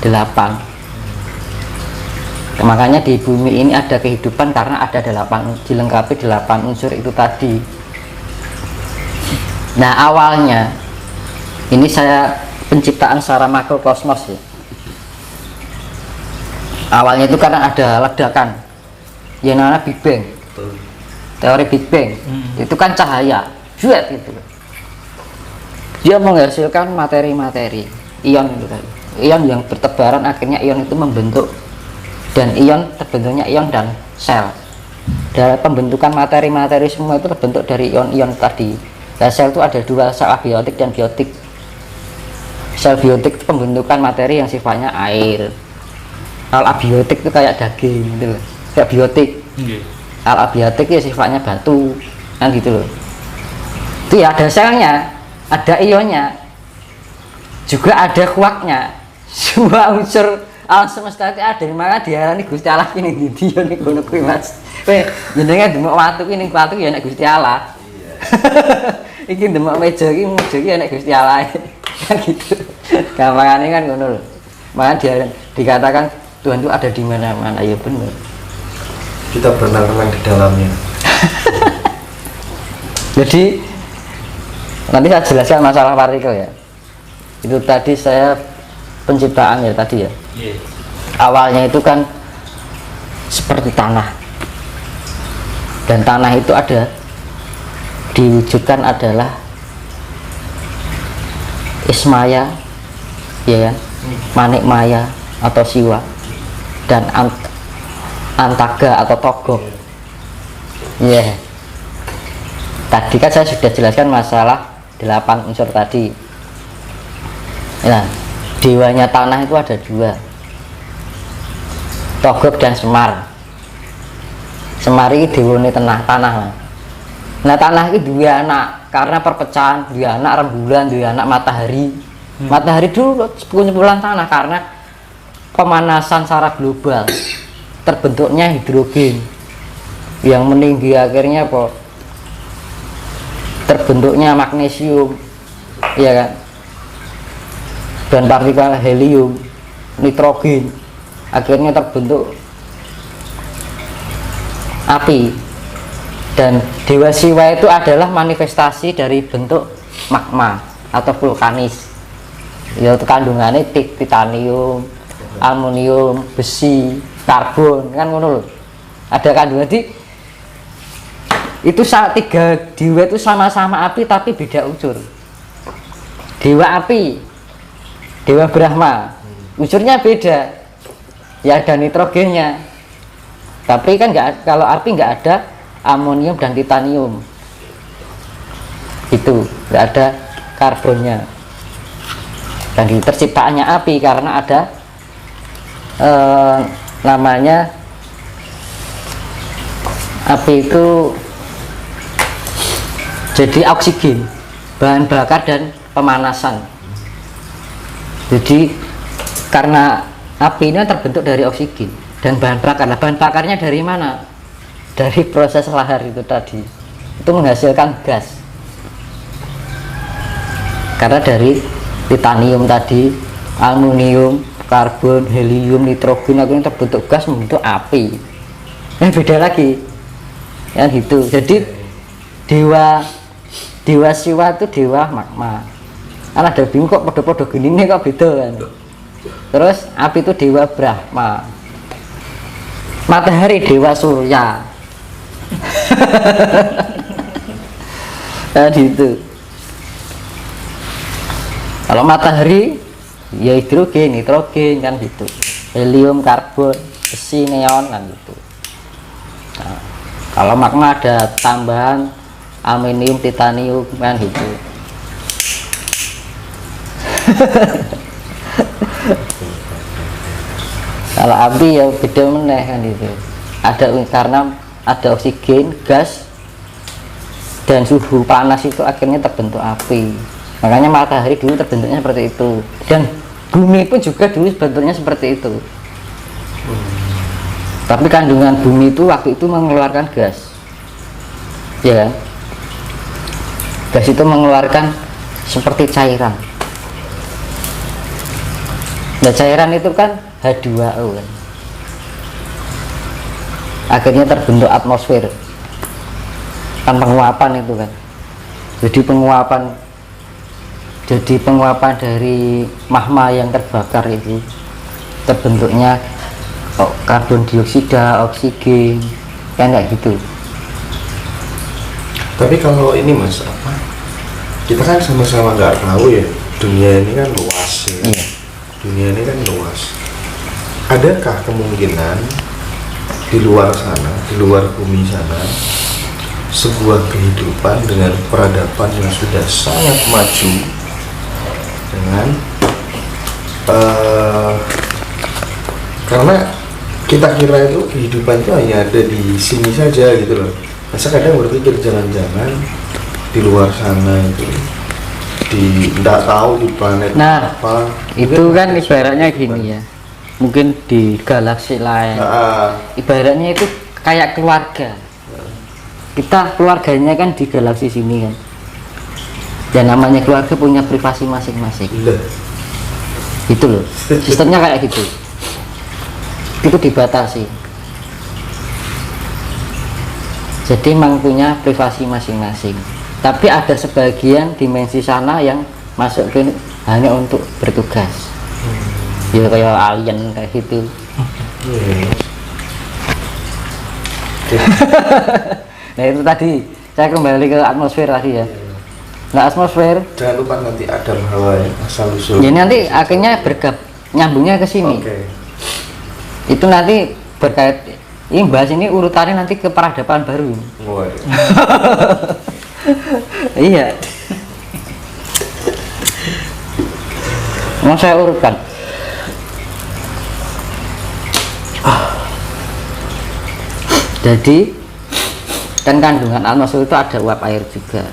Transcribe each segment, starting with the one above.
delapan. Makanya di bumi ini ada kehidupan karena ada 8, dilengkapi 8 unsur itu tadi. Nah awalnya ini saya penciptaan secara makrokosmos ya. Awalnya itu karena ada ledakan yang namanya Big Bang. Teori Big Bang itu kan cahaya juet gitu, dia menghasilkan materi-materi ion gitu kan. Ion yang bertebaran, akhirnya ion itu membentuk, dan ion terbentuknya ion dan sel. Dari pembentukan materi-materi semua itu terbentuk dari ion-ion tadi. Nah, sel itu ada 2, sel abiotik dan biotik. Sel biotik itu pembentukan materi yang sifatnya air. Kalau abiotik itu kayak daging gitu loh, kayak biotik. Kalau abiotik ya sifatnya batu kan gitu loh. Itu ya ada selnya, ada ionnya, juga ada kuaknya. Semua unsur alam semesta itu ada, maka diarani Gusti Allah ini di dia nih ngono kuwi Mas. Jenenge demek watu ini ya nek Gusti Allah. Iki demek meja iki ya nek Gusti Allah. Kan gitu. Gampangane kan ngono lho. Maka dia dikatakan Tuhan itu ada di mana-mana, ya benar. Kita berenang-renang di dalamnya. Jadi nanti saya jelaskan masalah partikel ya. Itu tadi saya penciptaan ya tadi ya. Awalnya itu kan seperti tanah, dan tanah itu ada diwujudkan adalah Ismaya, ya kan, Manik Maya atau Siwa, dan Antaga atau Togok. Ya, tadi kan saya sudah jelaskan masalah 8 unsur tadi. Nah, dewanya tanah itu ada 2, Togok dan Semar. Semar ini dewane tanah. Nah tanah ini 2 anak karena perpecahan, 2 anak rembulan, 2 anak matahari. Matahari dulu kumpulan tanah karena pemanasan secara global, terbentuknya hidrogen yang meninggi, akhirnya apa, terbentuknya magnesium, ya kan, dan partikel helium, nitrogen, akhirnya terbentuk api. Dan Dewa Siwa itu adalah manifestasi dari bentuk magma atau vulkanis, yaitu kandungannya titanium, aluminium, besi, karbon, kan ngono loh. Ada kandungan itu 3 dewa itu sama-sama api tapi beda unsur. Dewa api, Dewa Brahma, unsurnya beda, ya ada nitrogennya, tapi kan nggak, kalau api nggak ada amonium dan titanium, itu nggak ada karbonnya. Dan di terciptaannya api karena ada namanya api itu jadi oksigen, bahan bakar dan pemanasan. Jadi karena api ini terbentuk dari oksigen dan bahan bakar. Nah, bahan bakarnya dari mana? Dari proses lahar itu tadi, itu menghasilkan gas. Karena dari titanium tadi, aluminium, karbon, helium, nitrogen, akhirnya terbentuk gas, membentuk api. Beda lagi, ya gitu. Jadi Dewa Siwa itu dewa magma. Kan ada bingung kok podo-podo gini nih kok beda kan. Terus api itu dewa Brahma. Matahari dewa Surya. Nah, gitu. Kalau matahari ya hidrogen, nitrogen kan gitu. Helium, karbon, besi, neon kan gitu. Nah, kalau magma ada tambahan aluminium, titanium kan gitu. Kalau api ya beda meneh kan gitu. Ada karena ada oksigen, gas, dan suhu panas itu akhirnya terbentuk api. Makanya matahari dulu terbentuknya seperti itu, dan bumi pun juga dulu bentuknya seperti itu. Tapi kandungan bumi itu waktu itu mengeluarkan gas, ya kan? Gas itu mengeluarkan seperti cairan. Nah, cairan itu kan H2O kan. Akhirnya terbentuk atmosfer kan, penguapan itu kan. Jadi penguapan dari magma yang terbakar itu terbentuknya karbon dioksida, oksigen, kan kayak gitu. Tapi kalau ini Mas, apa? Kita kan sama-sama nggak tahu ya, dunia ini kan luas ya. Iya. Dunia ini kan luas. Adakah kemungkinan di luar sana, di luar bumi sana, sebuah kehidupan dengan peradaban yang sudah sangat maju, dengan karena kita kira itu kehidupan itu hanya ada di sini saja gitu loh. Masa kadang berpikir jangan-jangan di luar sana itu tidak tahu di planet apa. Itu kan ibaratnya gini ya, mungkin di galaksi lain. Ibaratnya itu kayak keluarga. Kita keluarganya kan di galaksi sini kan. Dan namanya keluarga punya privasi masing-masing. Gitu loh. Sistemnya kayak gitu. Itu dibatasi. Jadi memang punya privasi masing-masing. Tapi ada sebagian dimensi sana yang masuk ke hanya untuk bertugas. Ya kayak alien kayak gitu. Nah itu tadi saya kembali ke atmosfer tadi ya. Nah atmosfer jangan lupa nanti Adam Hawa ya, asal usul. Ya nanti akhirnya nyambungnya ke sini. Itu nanti berkait ini bahas ini urutannya nanti ke peradaban baru. Iya. Mau saya urutkan. Jadi kan kandungan atmosfer itu ada uap air juga,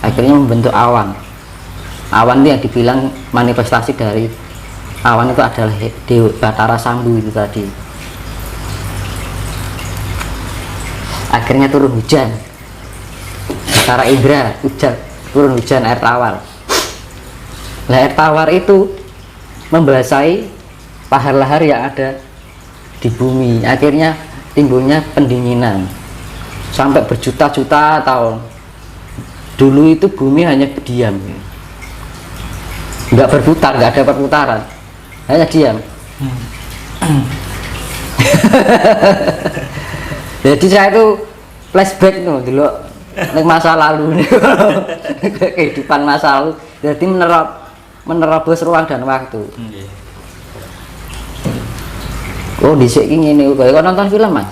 akhirnya membentuk awan. Awan itu yang dibilang manifestasi dari awan itu adalah Batara Sambu itu tadi. Akhirnya turun hujan secara indera, turun hujan air tawar. Nah, air tawar itu membasahi lahar-lahar yang ada di bumi, akhirnya timbulnya pendinginan sampai berjuta-juta tahun. Dulu itu bumi hanya diam, nggak berputar, nggak ada perputaran, hanya diam. Jadi saya itu flashback dulu masa lalu nih, kehidupan masa lalu. Jadi menerobos ruang dan waktu. Oh di sini ini kayak nonton film Mas.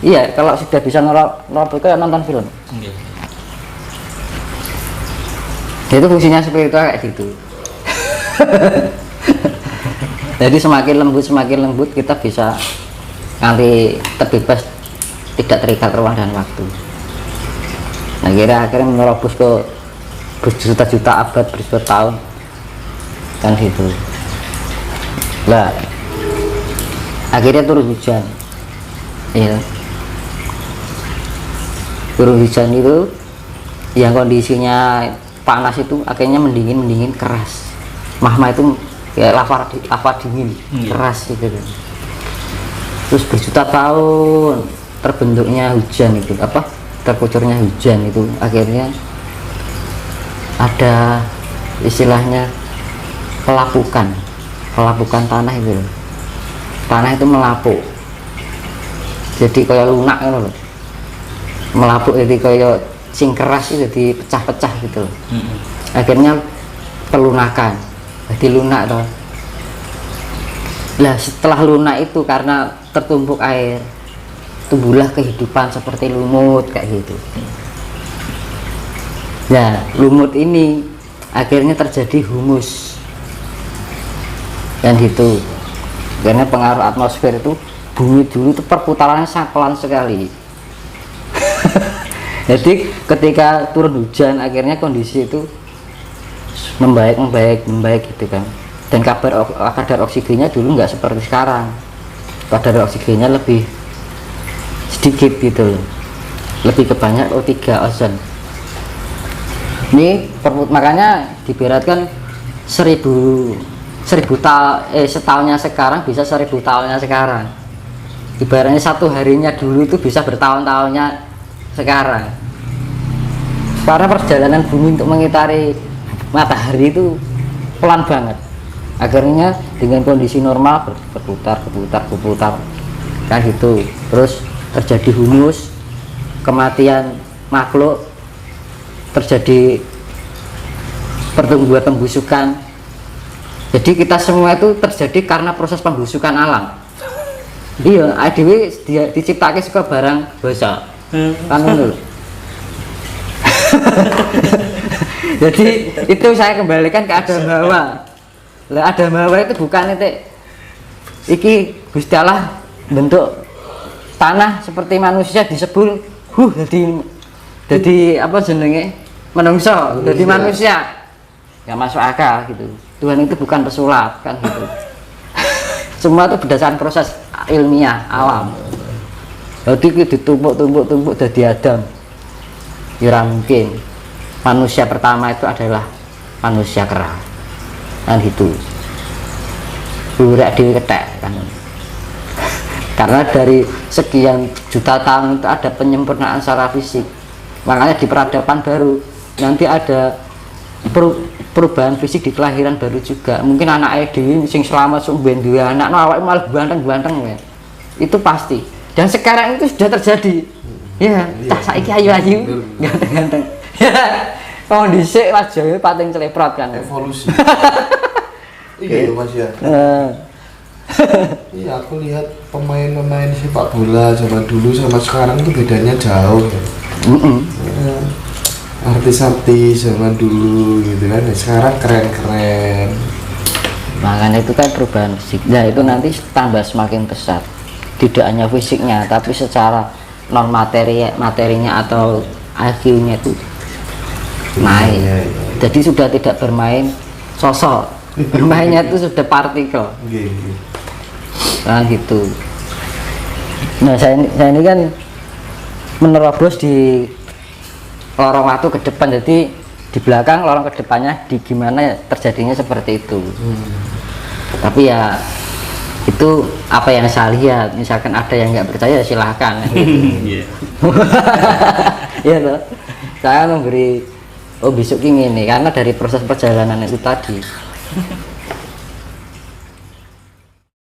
Iya, kalau sudah bisa nerobos kayak nonton film. Itu fungsinya seperti itu kayak gitu. Jadi semakin lembut kita bisa nanti terbebas, tidak terikat ruang dan waktu. Nah akhirnya menerobos ke berjuta-juta abad, berjuta tahun kan gitu. Lah akhirnya turun hujan. Ya. Turun hujan itu yang kondisinya panas itu akhirnya mendingin keras. Magma itu kayak lava dingin keras gitu. Terus berjuta tahun terbentuknya hujan itu, apa terkucurnya hujan itu, akhirnya ada istilahnya pelapukan tanah itu loh. Tanah itu melapuk, jadi kayak lunak gitu loh. Melapuk jadi kayak sing keras itu jadi pecah-pecah gitu loh. Akhirnya pelunakan, jadi lunak toh. Lah setelah lunak itu karena tertumpuk air, tumbuhlah kehidupan seperti lumut kayak gitu. Nah lumut ini akhirnya terjadi humus dan gitu. Karena pengaruh atmosfer itu, bumi dulu itu perputarannya sangat pelan sekali. Jadi ketika turun hujan akhirnya kondisi itu membaik gitu kan. Dan kadar oksigennya dulu nggak seperti sekarang. Kadar oksigennya lebih sedikit gitu loh, lebih kebanyak O3, ozon. Ini makanya diberatkan 1000 setahunnya sekarang bisa 1000 tahunnya sekarang. Ibaratnya satu harinya dulu itu bisa bertahun-tahunnya sekarang. Karena perjalanan bumi untuk mengitari matahari itu pelan banget. Akhirnya dengan kondisi normal berputar kan gitu. Terus terjadi humus, kematian makhluk, terjadi pertumbuhan pembusukan. Jadi kita semua itu terjadi karena proses pembusukan alam. Iya, adewe diciptake saka barang basa. Kan ngono. Jadi itu saya kembalikan ke Adam Hawa. Lah Adam Hawa itu bukan itu iki Gusti Allah bentuk tanah seperti manusia disebul jadi apa jenenge menungso, jadi manusia. Ya masuk akal gitu. Tuhan itu bukan pesulap kan gitu. Semua itu berdasarkan proses ilmiah alam. Jadi ditumpuk jadi Adam. Ya mungkin. Manusia pertama itu adalah manusia kera. Kan gitu. Burak dewi ketek kan. Karena dari sekian juta tahun itu ada penyempurnaan secara fisik. Makanya di peradaban baru nanti ada perubahan fisik di kelahiran baru juga. Mungkin anak dewi sing selamat sumben dua anak awake malah ganteng ya. Itu pasti. Dan sekarang itu sudah terjadi. Ya, tak saiki ayu-ayu, ganteng-ganteng. Kondisi wajahnya pating celeprot kan. Evolusi. Iya Mas ya. Iya, aku lihat pemain-pemain sepak bola zaman dulu sama sekarang itu bedanya jauh. Artis-artis zaman dulu gitu kan, sekarang keren-keren. Makanya itu kan perubahan fisik. Nah itu nanti tambah semakin besar. Tidak hanya fisiknya, tapi secara non materinya atau IQ-nya itu naik. Jadi sudah tidak bermain sosok, bermainnya itu sudah partikel. Nah gitu. Nah saya ini kan menerobos di lorong waktu ke depan, jadi di belakang lorong ke depannya di gimana terjadinya seperti itu. Tapi ya itu apa yang saya lihat, misalkan ada yang nggak percaya silahkan gitu. Ya loh, saya memberi besok ini karena dari proses perjalanan itu tadi